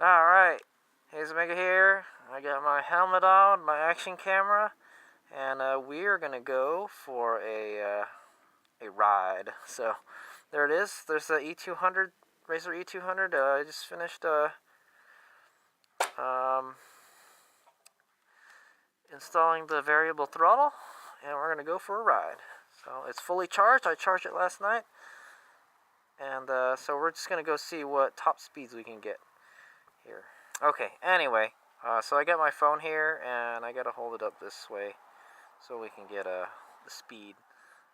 Alright, here's Mega here. I got my helmet on, my action camera, and we are gonna go for a ride. So there it is. There's the E200 Razor E200. I just finished installing the variable throttle, and we're gonna go for a ride. So it's fully charged. I charged it last night, and so we're just gonna go see what top speeds we can get here. Okay, anyway, so I got my phone here, and I gotta hold it up this way so we can get the speed.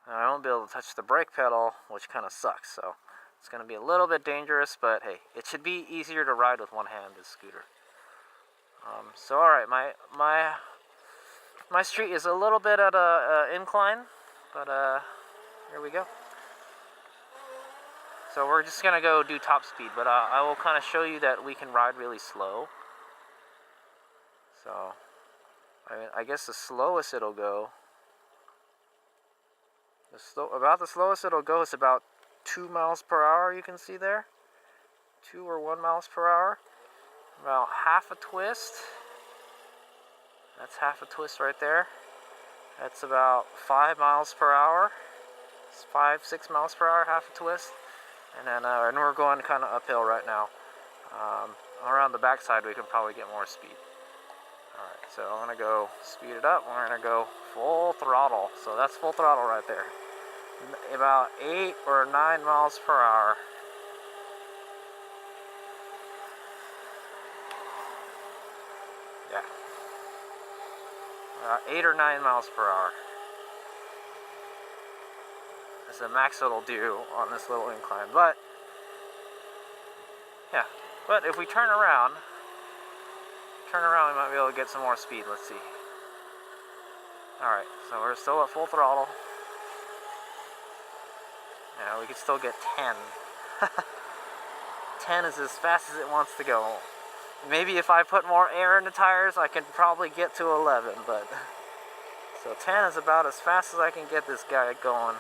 I won't be able to touch the brake pedal, which kind of sucks, so it's gonna be a little bit dangerous, but hey, it should be easier to ride with one hand, this scooter. So alright, my street is a little bit at a incline, but here we go. So we're just gonna go do top speed, but I will kind of show you that we can ride really slow. So, I guess the slowest it'll go, about the slowest it'll go is about 2 miles per hour, you can see there. 2 or 1 miles per hour. About half a twist. That's half a twist right there. That's about 5 miles per hour. It's 5-6 miles per hour, half a twist. And then and we're going kind of uphill right now. Around the backside we can probably get more speed. Alright, so I'm going to go speed it up. We're going to go full throttle. So that's full throttle right there. About 8 or 9 miles per hour. Yeah. 8 or 9 miles per hour. That's the max it'll do on this little incline. But, yeah. But if we turn around, we might be able to get some more speed. Let's see. Alright, so we're still at full throttle. Yeah, we could still get 10. 10 is as fast as it wants to go. Maybe if I put more air in the tires, I can probably get to 11, but... So 10 is about as fast as I can get this guy going.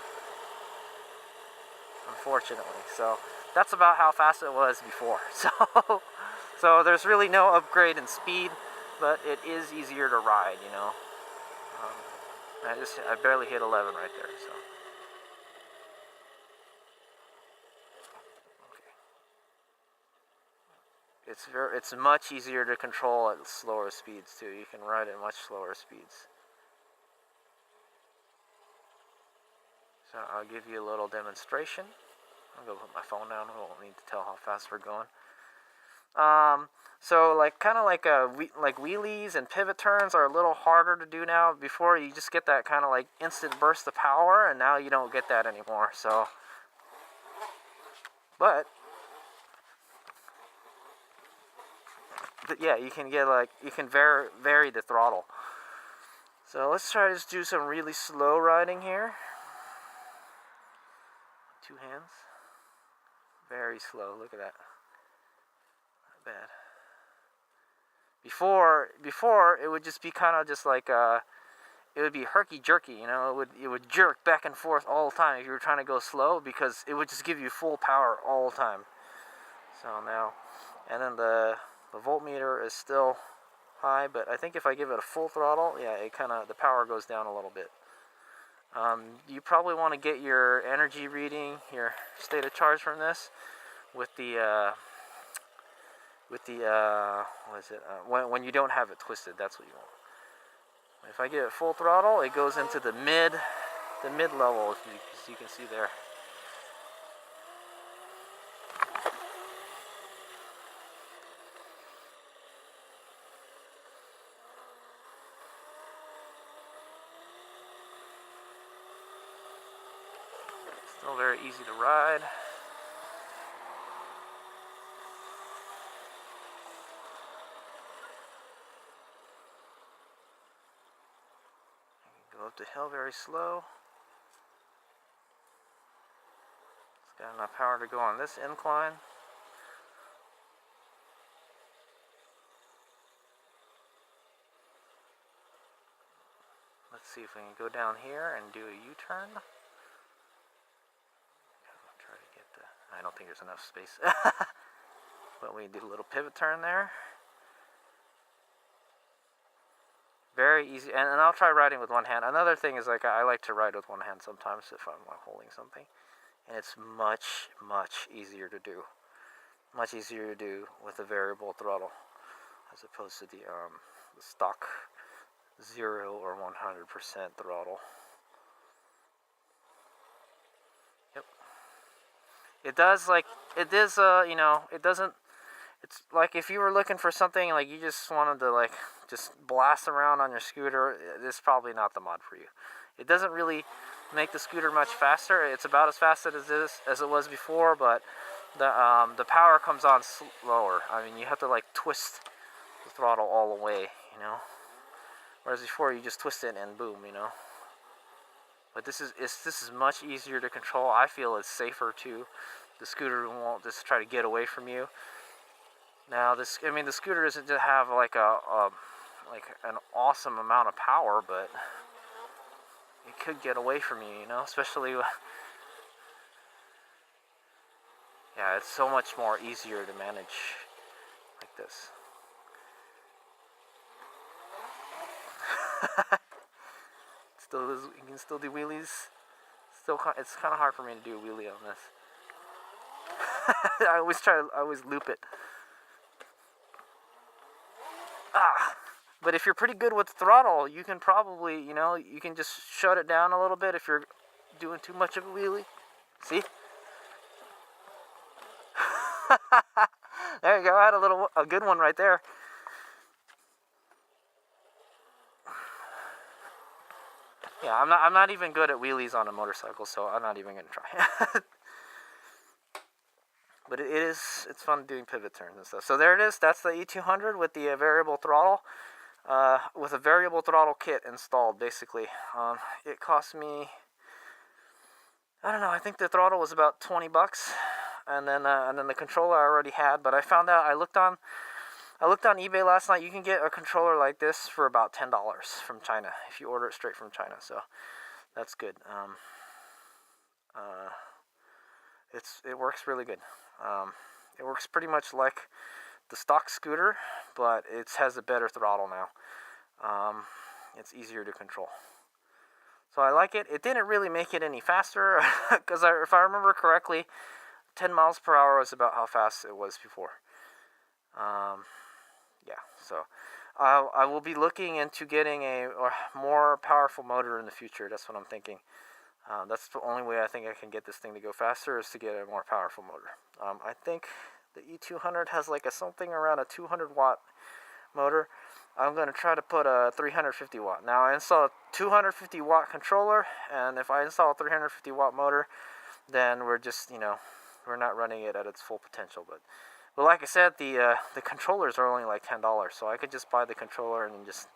Unfortunately. So, that's about how fast it was before. So there's really no upgrade in speed, but it is easier to ride, you know. I barely hit 11 right there, so. Okay. It's much easier to control at slower speeds too. You can ride at much slower speeds. So I'll give you a little demonstration. I'll go put my phone down. I won't need to tell how fast we're going. So kind of like wheelies and pivot turns are a little harder to do now. Before, you just get that kind of like instant burst of power, and now you don't get that anymore. So, but yeah, you can get you can vary the throttle. So let's try to just do some really slow riding here. 2 hands. Very slow. Look at that. Not bad. Before it would just be kind of just like it would be herky-jerky, you know. It would jerk back and forth all the time if you were trying to go slow, because it would just give you full power all the time. So now, and then the voltmeter is still high, but I think if I give it a full throttle, yeah, the power goes down a little bit. You probably want to get your energy reading, your state of charge from this, with the what is it? When you don't have it twisted, that's what you want. If I give it full throttle, it goes into the mid level, as you can see there. Still very easy to ride. Go up the hill very slow. It's got enough power to go on this incline. Let's see if we can go down here and do a U-turn. Try to get I don't think there's enough space. But we did a little pivot turn there. Very easy, and I'll try riding with one hand. Another thing is, like, I like to ride with one hand sometimes if I'm holding something, and it's much easier to do. Much easier to do with a variable throttle as opposed to the stock 0 or 100% throttle. Yep. It does, like, it is, you know, it doesn't, it's like if you were looking for something like you just wanted to, like, just blast around on your scooter, this is probably not the mod for you. It doesn't really make the scooter much faster. It's about as fast as it was before, but the power comes on slower. I mean, you have to, like, twist the throttle all the way, you know. Whereas before you just twist it and boom, you know. But this is much easier to control. I feel it's safer too. The scooter won't just try to get away from you. Now the scooter doesn't just have like an awesome amount of power, but it could get away from you, you know, especially yeah, it's so much more easier to manage like this. You can still do wheelies. It's kind of hard for me to do a wheelie on this. I always loop it. But if you're pretty good with the throttle, you can probably, you know, you can just shut it down a little bit if you're doing too much of a wheelie. See? There you go. I had a good one right there. Yeah, I'm not even good at wheelies on a motorcycle, so I'm not even gonna try. But it's fun doing pivot turns and stuff. So there it is. That's the E200 with the variable throttle, with a variable throttle kit installed. Basically, it cost me, I don't know. I think the throttle was about $20, and then the controller I already had. But I found out, I looked on eBay last night. You can get a controller like this for about $10 from China if you order it straight from China. So that's good. It works really good. It works pretty much like the stock scooter, but it has a better throttle now. It's easier to control. So I like it. It didn't really make it any faster, because if I remember correctly, 10 miles per hour was about how fast it was before. Yeah, so I will be looking into getting a more powerful motor in the future. That's what I'm thinking. That's the only way I think I can get this thing to go faster, is to get a more powerful motor. I think the E200 has like something around a 200 watt motor. I'm going to try to put a 350 watt. Now I install a 250 watt controller, and if I install a 350 watt motor, then we're just, you know, we're not running it at its full potential. But like I said, the controllers are only like $10, so I could just buy the controller and just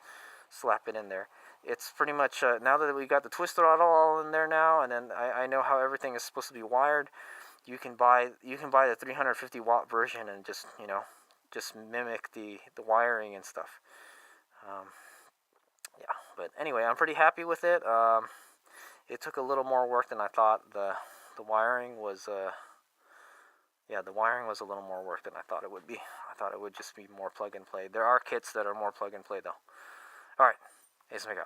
slap it in there. It's pretty much, now that we got the twist throttle all in there now, and then I know how everything is supposed to be wired, you can buy the 350 watt version and just, you know, just mimic the wiring and stuff. Yeah, but anyway, I'm pretty happy with it. It took a little more work than I thought. The wiring was the wiring was a little more work than I thought it would be. I thought it would just be more plug and play. There are kits that are more plug and play though. All right, here's my go.